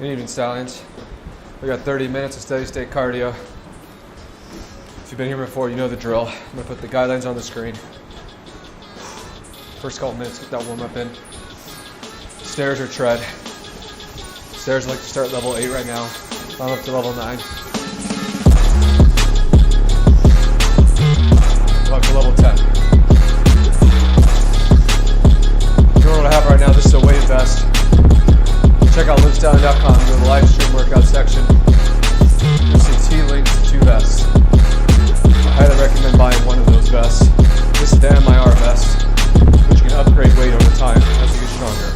Good evening, Stallions. We got 30 minutes of steady state cardio. If you've been here before, you know the drill. I'm gonna put the guidelines on the screen. First couple minutes, get that warm up in. Stairs or tread. Stairs, I like to start level 8 right now. I'm up to level 9. Up to level 10. If you know what I have right now, this is a weight vest. Check out LivStallion.com, go to the Livestream workout section. You'll see T-links to 2 vests. I highly recommend buying one of those vests. This is the MIR vest, which you can upgrade weight over time as you get stronger.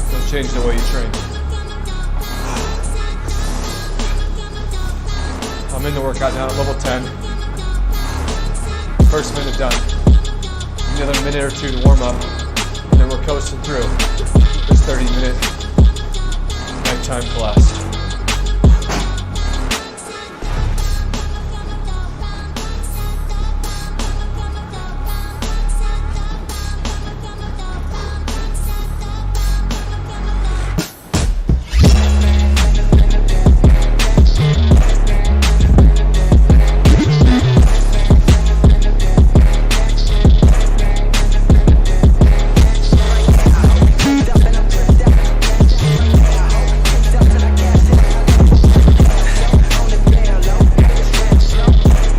Don't change the way you train. I'm in the workout now at level 10. First minute done. Another minute or 2 to warm up, and then we're coasting through this 30-minute nighttime class.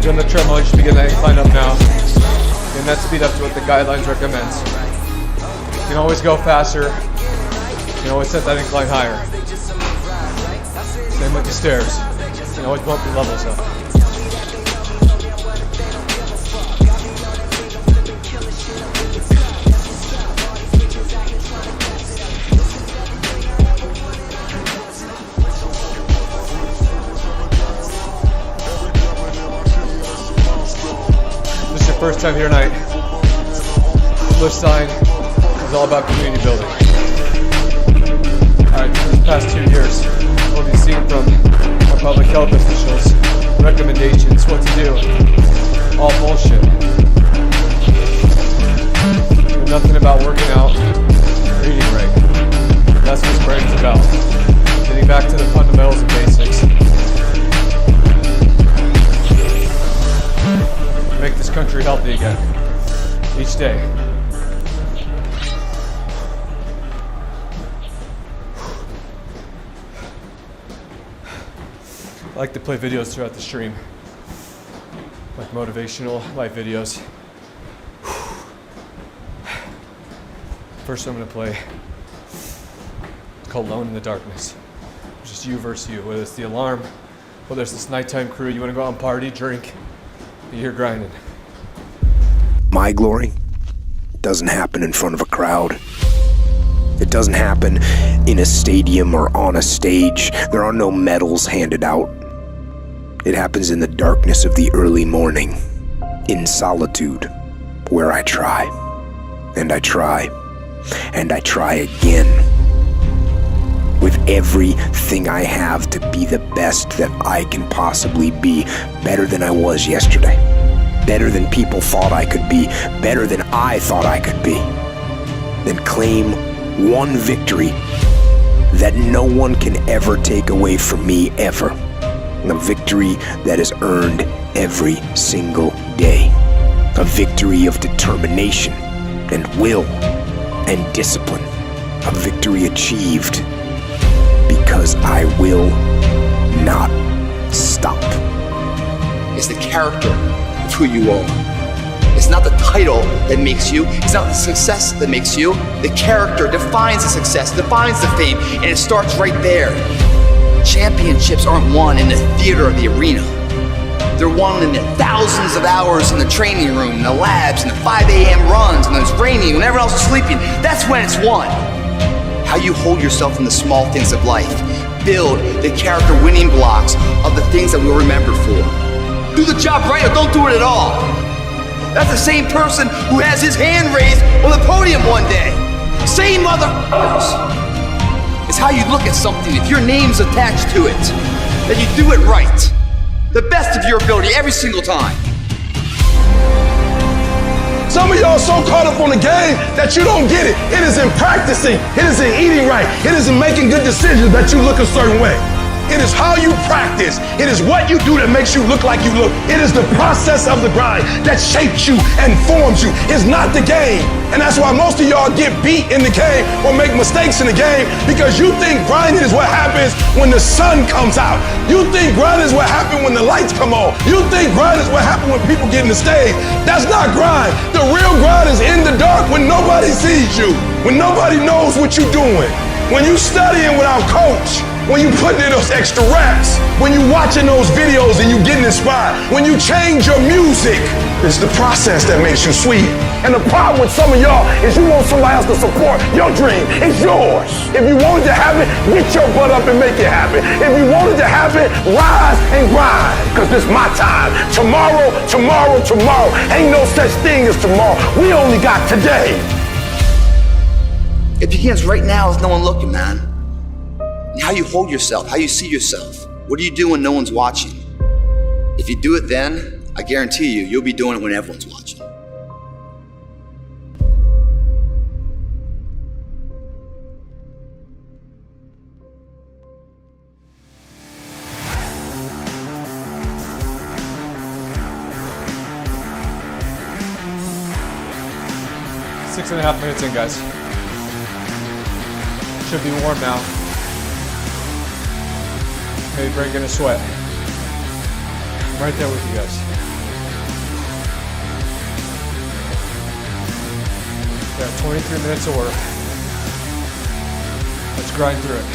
On the treadmill, you should begin that incline up now. And that speed up to what the guidelines recommends. You can always go faster. You can always set that incline higher. Same with the stairs. You can always bump your levels up. First time here tonight. LivStallion is all about community building. Alright, for the past 2 years, what we've seen from our public health officials, recommendations, what to do, all bullshit. But nothing about working out or eating right. That's what this brand's about. Getting back to the fundamentals and basics. Make this country healthy again, each day. I like to play videos throughout the stream, like motivational life videos. First one I'm going to play, it's called Alone in the Darkness. It's just you versus you, whether it's the alarm, whether it's this nighttime crew, you want to go out and party, drink, you're grinding. My glory doesn't happen in front of a crowd. It doesn't happen in a stadium or on a stage. There are no medals handed out. It happens in the darkness of the early morning, in solitude, where I try, and I try, and I try again. With everything I have to be the best that I can possibly be, better than I was yesterday, better than people thought I could be, better than I thought I could be. Then claim one victory that no one can ever take away from me ever. A victory that is earned every single day. A victory of determination and will and discipline. A victory achieved because I will not stop. It's the character of who you are. It's not the title that makes you. It's not the success that makes you. The character defines the success, defines the fame, and it starts right there. Championships aren't won in the theater or the arena. They're won in the thousands of hours in the training room, in the labs, in the 5 a.m. runs, when it's raining, when everyone else is sleeping. That's when it's won. How you hold yourself in the small things of life. Build the character winning blocks of the things that we'll remember for. Do the job right or don't do it at all. That's the same person who has his hand raised on the podium one day. Same motherfuckers. It's how you look at something. If your name's attached to it, then you do it right. The best of your ability every single time. Some of y'all so caught up on the game that you don't get it. It is in practicing. It is in eating right. It is in making good decisions that you look a certain way. It is how you practice. It is what you do that makes you look like you look. It is the process of the grind that shapes you and forms you. It's not the game. And that's why most of y'all get beat in the game or make mistakes in the game, because you think grinding is what happens when the sun comes out. You think grinding is what happens when the lights come on. You think grinding is what happens when people get in the stage. That's not grind. The real grind is in the dark when nobody sees you, when nobody knows what you're doing, when you studying without coach, when you putting in those extra reps, when you watching those videos and you getting inspired, when you change your music. It's the process that makes you sweet. And the problem with some of y'all is you want somebody else to support your dream. It's yours. If you wanted to have it, get your butt up and make it happen. If you wanted to have it, rise and grind, because this is my time. Tomorrow, tomorrow, tomorrow. Ain't no such thing as tomorrow. We only got today. It begins right now with no one looking, man. And how you hold yourself, how you see yourself. What do you do when no one's watching? If you do it then, I guarantee you, you'll be doing it when everyone's watching. Six and a half minutes in, guys. Should be warm now. Maybe breaking a sweat. I'm right there with you guys. Got 23 minutes of work. Let's grind through it.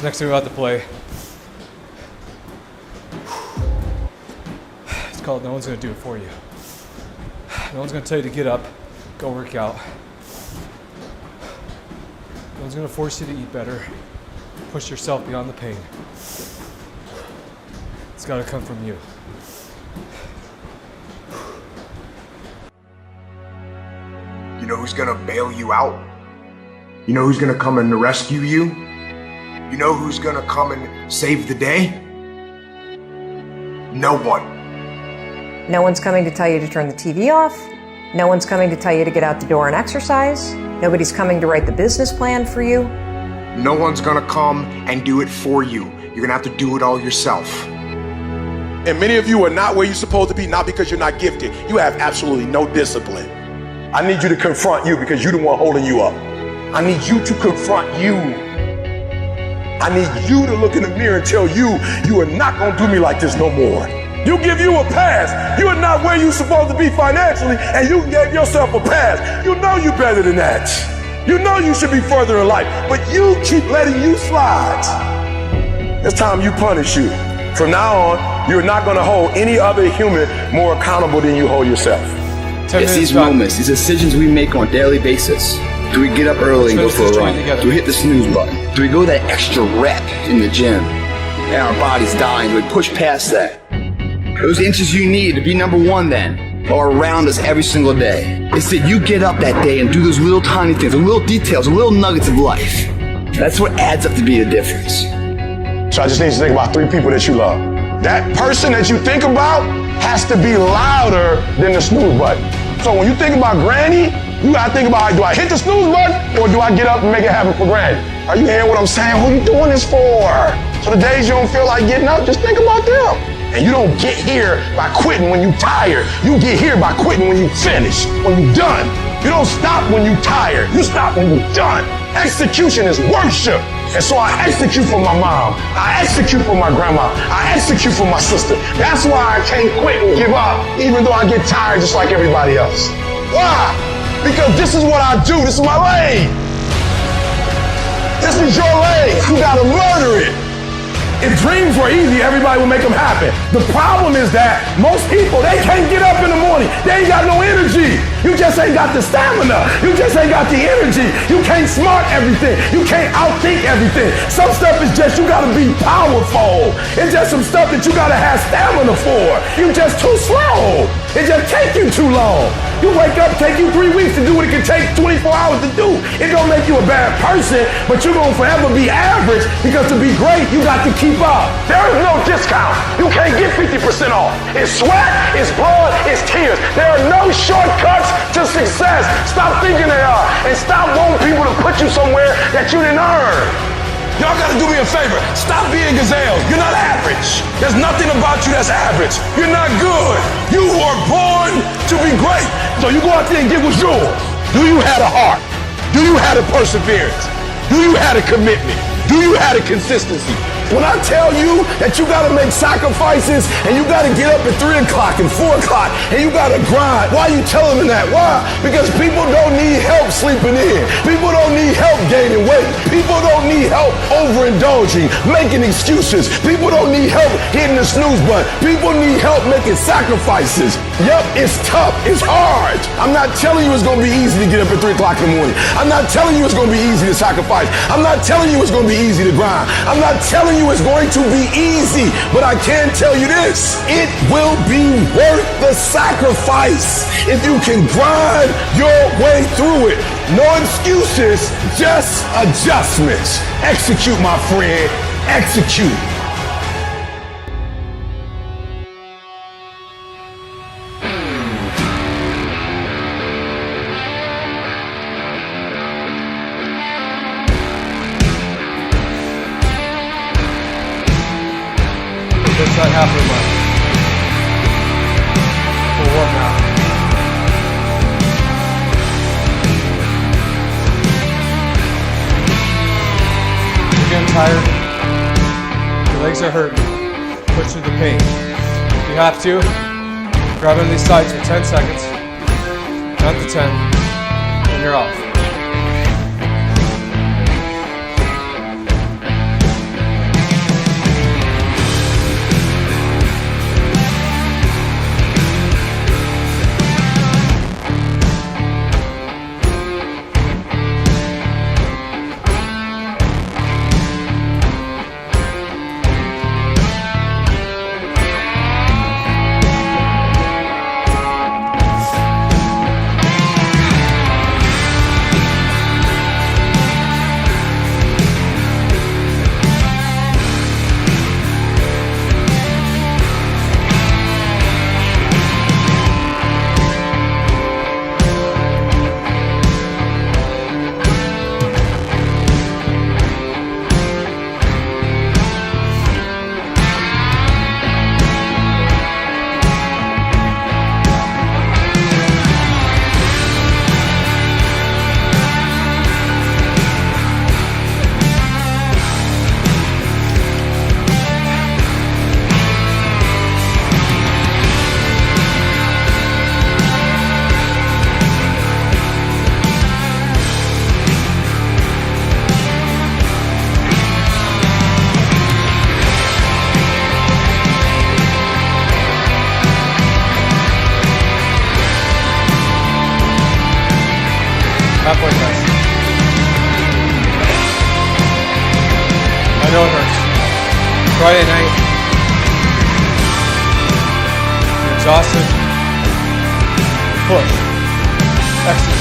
Next thing we're about to play, it's called No One's Gonna Do It For You. No one's gonna tell you to get up, go work out. No one's gonna force you to eat better, push yourself beyond the pain. It's gotta come from you. You know who's gonna bail you out? You know who's gonna come and rescue you? You know who's gonna come and save the day? No one. No one's coming to tell you to turn the TV off. No one's coming to tell you to get out the door and exercise. Nobody's coming to write the business plan for you. No one's gonna come and do it for you. You're gonna have to do it all yourself. And many of you are not where you're supposed to be, not because you're not gifted. You have absolutely no discipline. I need you to confront you because you're the one holding you up. I need you to confront you. I need you to look in the mirror and tell you, you are not gonna do me like this no more. You give you a pass. You are not where you're supposed to be financially, and you gave yourself a pass. You know you're better than that. You know you should be further in life, but you keep letting you slide. It's time you punish you. From now on, you're not gonna hold any other human more accountable than you hold yourself. 10 It's minutes these done. moments, these decisions we make on a daily basis. Do we get up early and go Let's for a finish this run? joint together. Do we hit the snooze button? Do we go that extra rep in the gym? And our body's dying. Do we push past that? Those inches you need to be number one then are around us every single day. It's that you get up that day and do those little tiny things, the little details, the little nuggets of life. That's what adds up to be a difference. So I just need you to think about 3 people that you love. That person that you think about has to be louder than the snooze button. So when you think about Granny, you gotta think about, do I hit the snooze button or do I get up and make it happen for Granny? Are you hearing what I'm saying? Who you doing this for? So the days you don't feel like getting up, just think about them. And you don't get here by quitting when you're tired. You get here by quitting when you finish, when you're done. You don't stop when you're tired. You stop when you're done. Execution is worship. And so I execute for my mom. I execute for my grandma. I execute for my sister. That's why I can't quit and give up, even though I get tired just like everybody else. Why? Because this is what I do. This is my lane. This is your lane. You gotta murder it. If dreams were easy, everybody would make them happen. The problem is that most people, they can't get up in the morning. They ain't got no energy. You just ain't got the stamina. You just ain't got the energy. You can't smart everything. You can't outthink everything. Some stuff is just, you gotta be powerful. It's just some stuff that you gotta have stamina for. You just too slow. It just take you too long. You wake up, take you 3 weeks to do what it can take 24 hours to do. It don't make you a bad person, but you're gonna forever be average because to be great, you got to keep up. There is no discount. You can't get 50% off. It's sweat, it's blood, it's tears. There are no shortcuts to success. Stop thinking they are, and stop wanting people to put you somewhere that you didn't earn. Y'all gotta do me a favor. Stop being gazelles. You're not average. There's nothing about you that's average. You're not good. You were born to be great. So you go out there and get what's yours. Do you have a heart? Do you have a perseverance? Do you have a commitment? Do you have a consistency? When I tell you that you gotta make sacrifices and you gotta get up at 3 o'clock and 4 o'clock and you gotta grind, why are you telling them that? Why? Because people don't need help sleeping in. People don't need help gaining weight. People don't need help overindulging, making excuses. People don't need help hitting the snooze button. People need help making sacrifices. Yep, it's tough. It's hard. I'm not telling you it's gonna be easy to get up at 3 o'clock in the morning. I'm not telling you it's gonna be easy to sacrifice. I'm not telling you it's gonna be easy to grind. I'm not telling you it's going to be easy, but I can tell you this, it will be worth the sacrifice if you can grind your way through it. No excuses, just adjustments. Execute, my friend, execute. Inside halfway mark. For what now? You're getting tired. Your legs are hurting. Push through the pain. If you have to, grab on these sides for 10 seconds. Count to 10. And you're off. Halfway rest. I know it hurts. Friday night. You're exhausted. Push. Exit.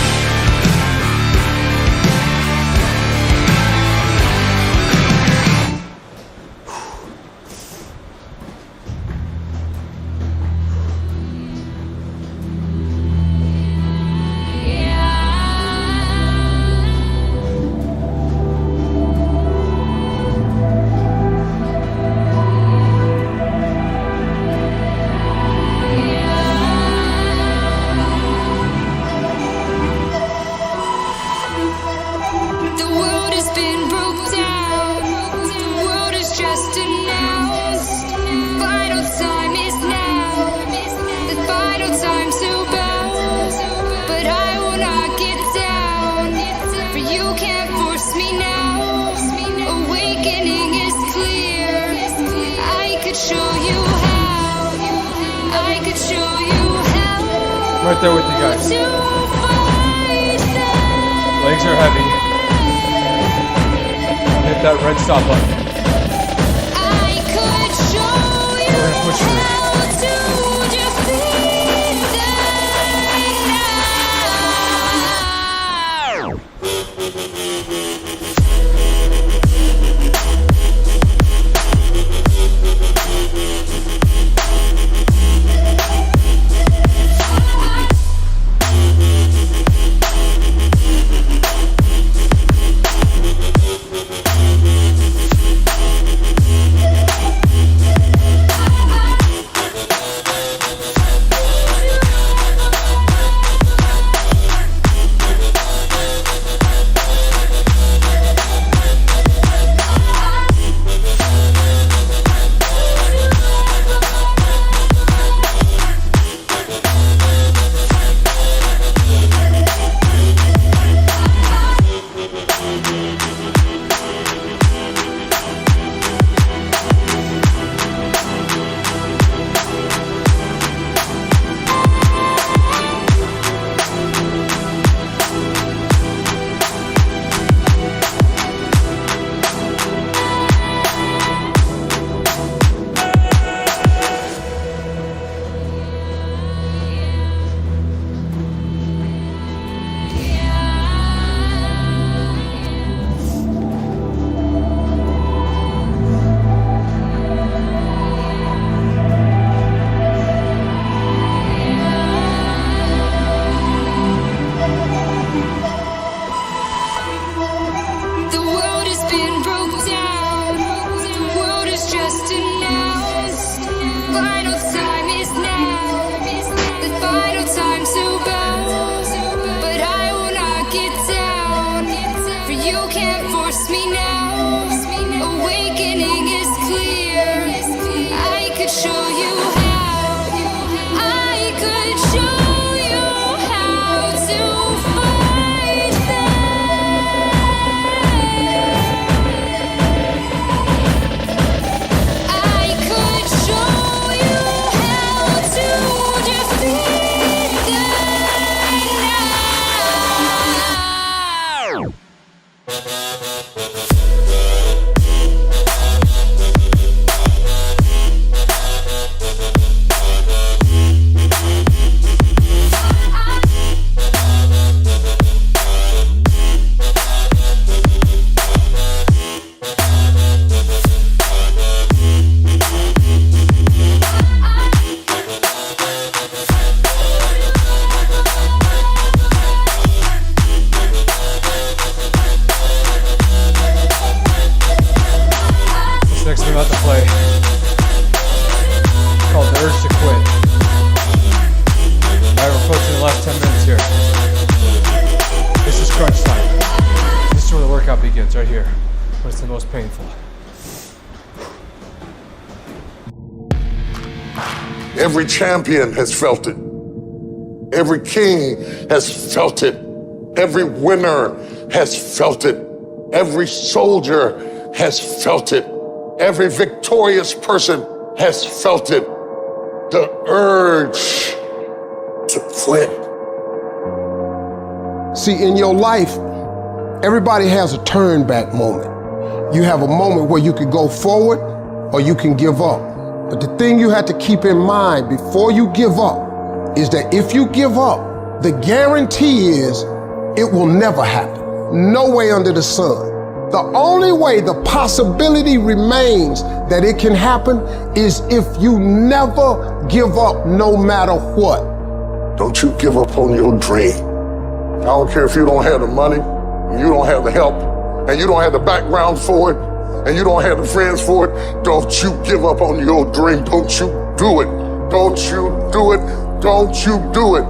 Right there with you guys. Legs are heavy. Hit that red stop button. We're gonna push through. Right here, but it's the most painful. Every champion has felt it. Every king has felt it. Every winner has felt it. Every soldier has felt it. Every victorious person has felt it. The urge to quit. See, in your life, everybody has a turn back moment. You have a moment where you can go forward or you can give up. But the thing you have to keep in mind before you give up is that if you give up, the guarantee is it will never happen. No way under the sun. The only way the possibility remains that it can happen is if you never give up no matter what. Don't you give up on your dream. I don't care if you don't have the money, and you don't have the help, and you don't have the background for it, and you don't have the friends for it. Don't you give up on your dream. Don't you do it. Don't you do it. Don't you do it.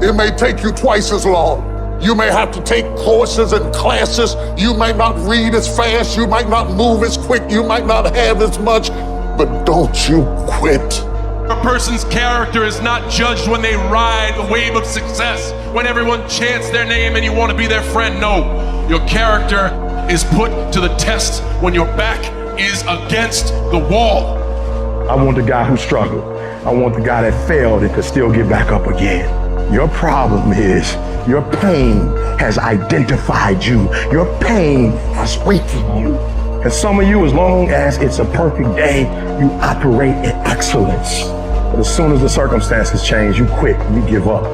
It may take you twice as long. You may have to take courses and classes. You might not read as fast. You might not move as quick. You might not have as much, but don't you quit. A person's character is not judged when they ride the wave of success, when everyone chants their name and you want to be their friend. No, your character is put to the test when your back is against the wall. I want the guy who struggled. I want the guy that failed and could still get back up again. Your problem is your pain has identified you. Your pain has weighted you. And some of you, as long as it's a perfect day, you operate in excellence. But as soon as the circumstances change, you quit, you give up.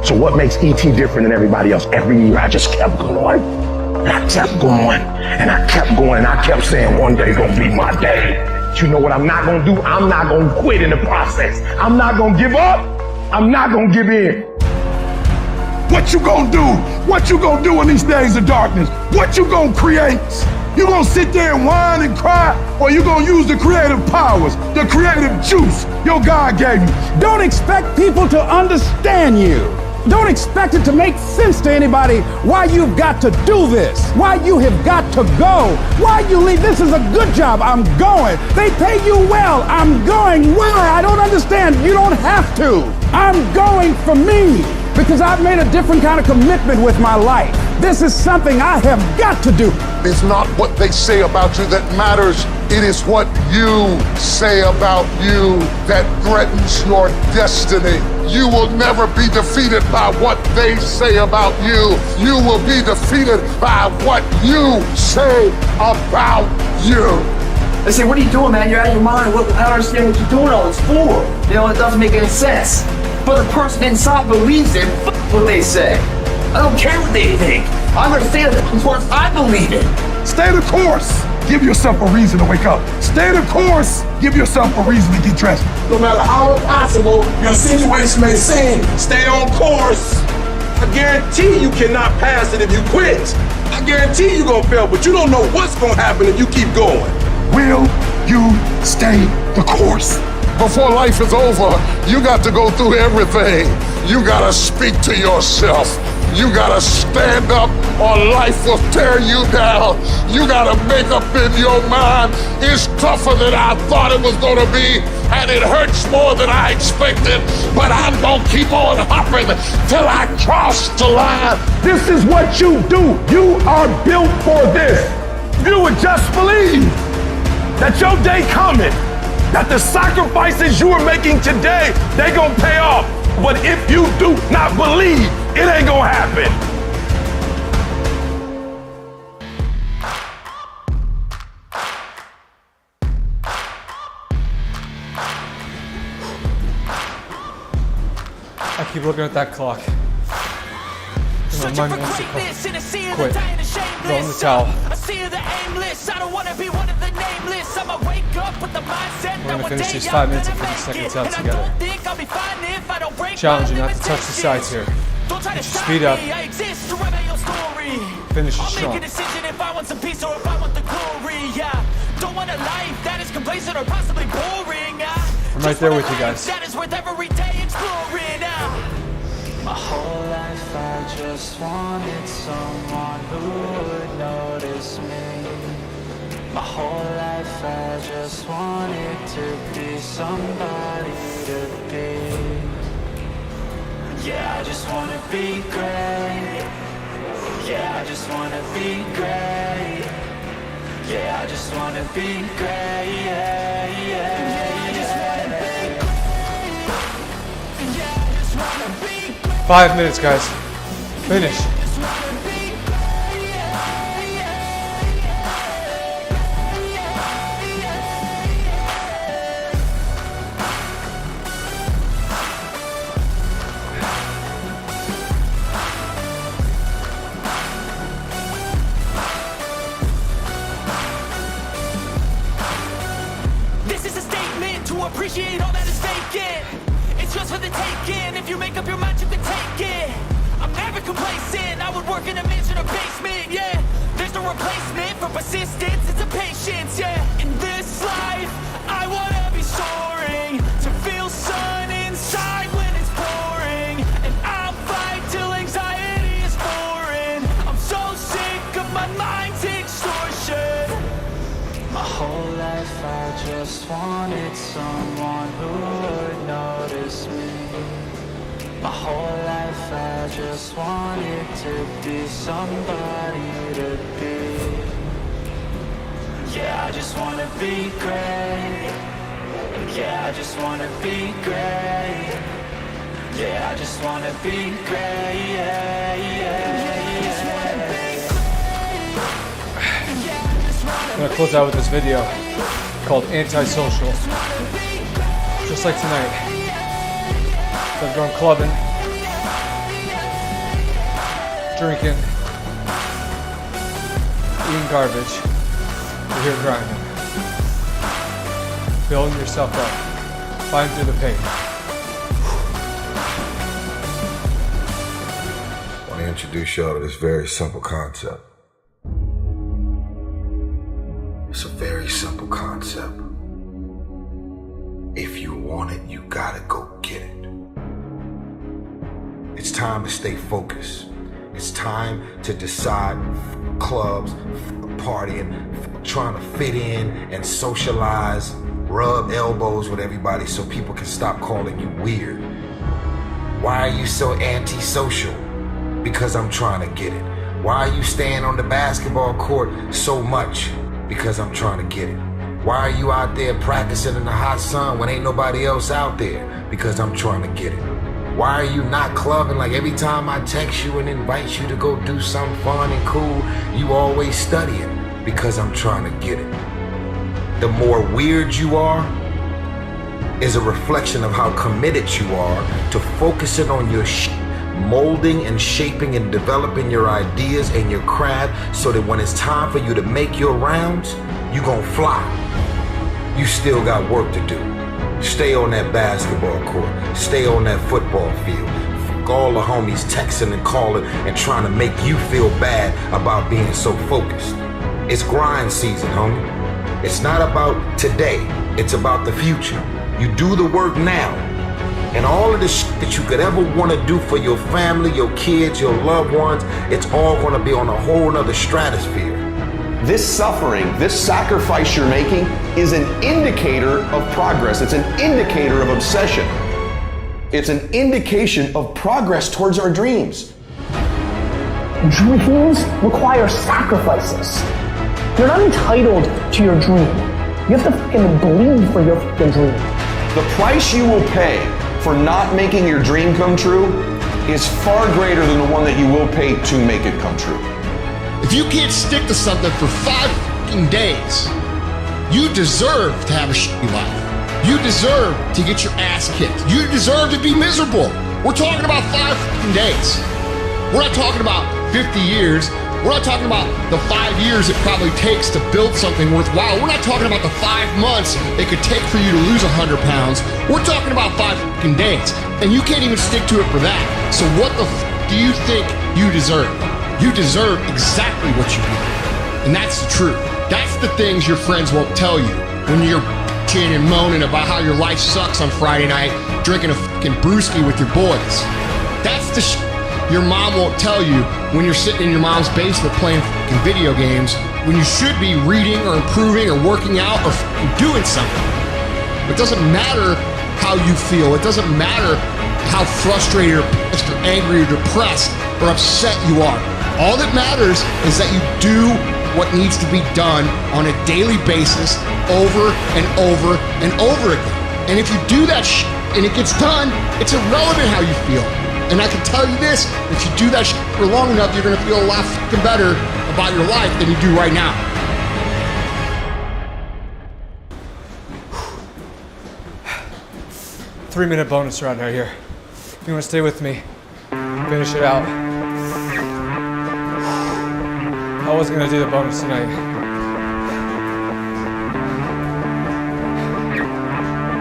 So what makes E.T. different than everybody else? Every year I just kept going. And I kept going. And I kept going. And I kept saying one day gonna be my day. But you know what I'm not gonna do? I'm not gonna quit in the process. I'm not gonna give up. I'm not gonna give in. What you gonna do? What you gonna do in these days of darkness? What you gonna create? You gonna sit there and whine and cry, or you gonna use the creative powers, the creative juice your God gave you? Don't expect people to understand you. Don't expect it to make sense to anybody why you've got to do this, why you have got to go, why you leave. This is a good job. I'm going. They pay you well. I'm going. Why? I don't understand. You don't have to. I'm going for me because I've made a different kind of commitment with my life. This is something I have got to do. It's not what they say about you that matters. It is what you say about you that threatens your destiny. You will never be defeated by what they say about you. You will be defeated by what you say about you. They say, what are you doing, man? You're out of your mind. I don't understand what you're doing all this for. You know, it doesn't make any sense. But the person inside believes it. F what they say. I don't care what they think. I understand that of course I believe it. Stay the course. Give yourself a reason to wake up. Stay the course. Give yourself a reason to get dressed. No matter how impossible your situation may seem, stay on course. I guarantee you cannot pass it if you quit. I guarantee you're gonna fail, but you don't know what's gonna happen if you keep going. Will you stay the course? Before life is over, you got to go through everything. You gotta speak to yourself. You gotta stand up or life will tear you down. You gotta make up in your mind, it's tougher than I thought it was gonna be, and it hurts more than I expected, but I'm gonna keep on hopping till I cross the line. This is what you do. You are built for this. You would just believe that your day coming, that the sacrifices you are making today, they gonna pay off. But if you do not believe, it ain't gonna happen. I keep looking at that clock. My mind wants to quit. Throw in the towel. We're gonna finish these 5 minutes and 50 seconds out together. Challenge you not to touch the sides here. Speed up. Finish it strong. I'm right there with you guys. My whole life I just wanted someone who would notice me. My whole life I just wanted to be somebody to be. Yeah, I just wanna be great. Yeah, I just wanna be great. Yeah, I just wanna be great. Yeah, yeah, I just wanna be great. Yeah, I just wanna be great. 5 minutes, guys. Finish. appreciate all that is vacant. It's just for the taking. If you make up your mind, you can take it. I'm never complacent. I would work in a mansion or basement, yeah. There's no replacement for persistence, it's a patience, yeah. In this life, I wanna be soaring, to feel sun inside when it's pouring. And I'll fight till anxiety is foreign. I'm so sick of my mind's extortion. My whole life I just wanted someone who would notice me. My whole life I just wanted to be somebody to be. Yeah, I just wanna be great. Yeah, I just wanna be great. Yeah, I just wanna be great. Yeah, yeah, yeah. I'm gonna close out with this video called Antisocial. Just like tonight. I've gone clubbing, drinking, eating garbage. You're here grinding. Building yourself up. Fighting through the pain. I want to introduce y'all to this very simple concept. It's a very simple concept. If you want it, you gotta go get it. It's time to stay focused. It's time to decide clubs, partying, trying to fit in and socialize, rub elbows with everybody so people can stop calling you weird. Why are you so antisocial? Because I'm trying to get it. Why are you staying on the basketball court so much? Because I'm trying to get it. Why are you out there practicing in the hot sun when ain't nobody else out there? Because I'm trying to get it. Why are you not clubbing? Like every time I text you and invite you to go do something fun and cool, you always studying. Because I'm trying to get it. The more weird you are is a reflection of how committed you are to focusing on your molding and shaping and developing your ideas and your craft so that when it's time for you to make your rounds, you gon' fly. You still got work to do. Stay on that basketball court. Stay on that football field. Fuck all the homies texting and calling and trying to make you feel bad about being so focused. It's grind season, homie. It's not about today. It's about the future. You do the work now. And all of the shit that you could ever want to do for your family, your kids, your loved ones, it's all going to be on a whole nother stratosphere. This suffering, this sacrifice you're making is an indicator of progress. It's an indicator of obsession. It's an indication of progress towards our dreams. Dreams require sacrifices. You're not entitled to your dream. You have to fucking bleed for your fucking dream. The price you will pay for not making your dream come true is far greater than the one that you will pay to make it come true. If you can't stick to something for 5 fucking days, you deserve to have a shitty life. You deserve to get your ass kicked. You deserve to be miserable. We're talking about 5 fucking days. We're not talking about 50 years. We're not talking about the 5 years it probably takes to build something worthwhile. We're not talking about the 5 months it could take for you to lose 100 pounds. We're talking about 5 fucking days. And you can't even stick to it for that. So what the do you think you deserve? You deserve exactly what you want. And that's the truth. That's the things your friends won't tell you when you're bitching and moaning about how your life sucks on Friday night, drinking a fucking brewski with your boys. That's the shit your mom won't tell you when you're sitting in your mom's basement playing fucking video games when you should be reading or improving or working out or fucking doing something. It doesn't matter how you feel. It doesn't matter how frustrated or pissed or angry or depressed or upset you are. All that matters is that you do what needs to be done on a daily basis over and over and over again. And if you do that shit and it gets done, it's irrelevant how you feel. And I can tell you this, if you do that shit for long enough, you're gonna feel a lot fucking better about your life than you do right now. Three-minute bonus round right here. If you wanna stay with me, finish it out. I wasn't gonna do the bonus tonight,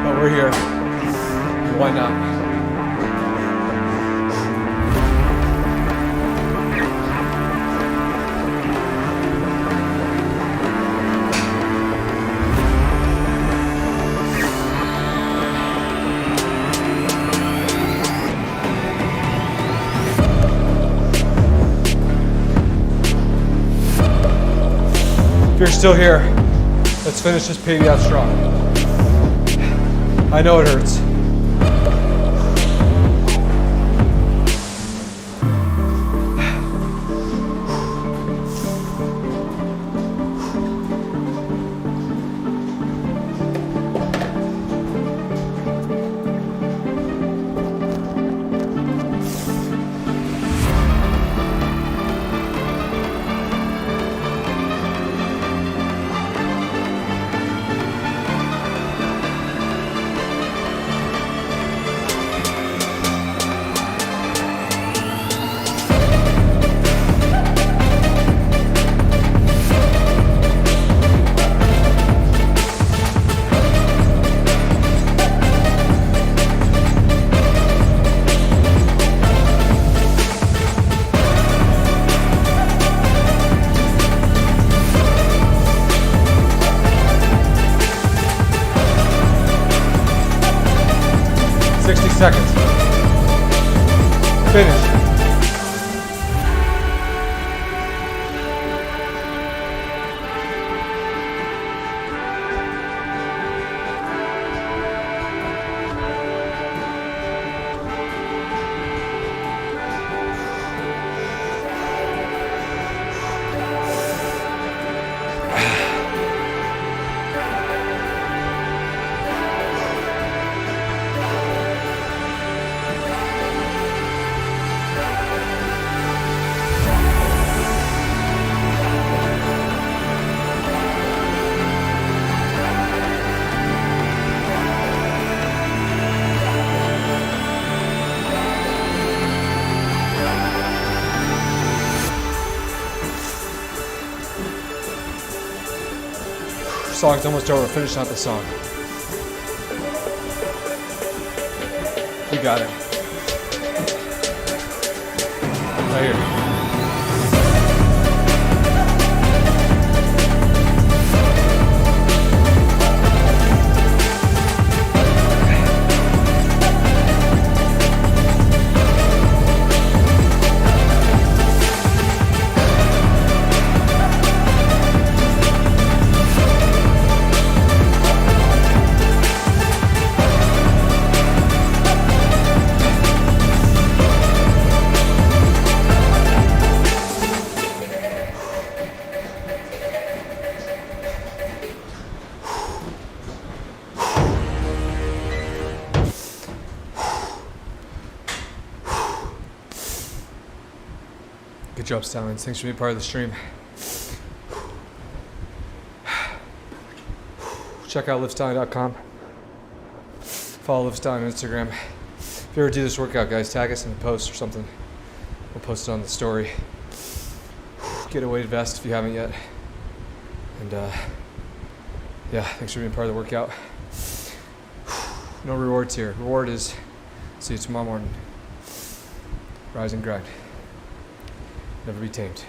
but we're We're here. Why not? If you're still here, let's finish this payday out strong. I know it hurts. Seconds. Finish. Song's almost over. Finish out the song. You got it. Right here. Good job, Stallions. Thanks for being part of the stream. Check out LivStallion.com. Follow LivStallion on Instagram. If you ever do this workout, guys, tag us in a post or something. We'll post it on the story. Get a weighted vest if you haven't yet. And yeah, thanks for being part of the workout. No rewards here. Reward is see you tomorrow morning. Rise and grind. Never be tamed.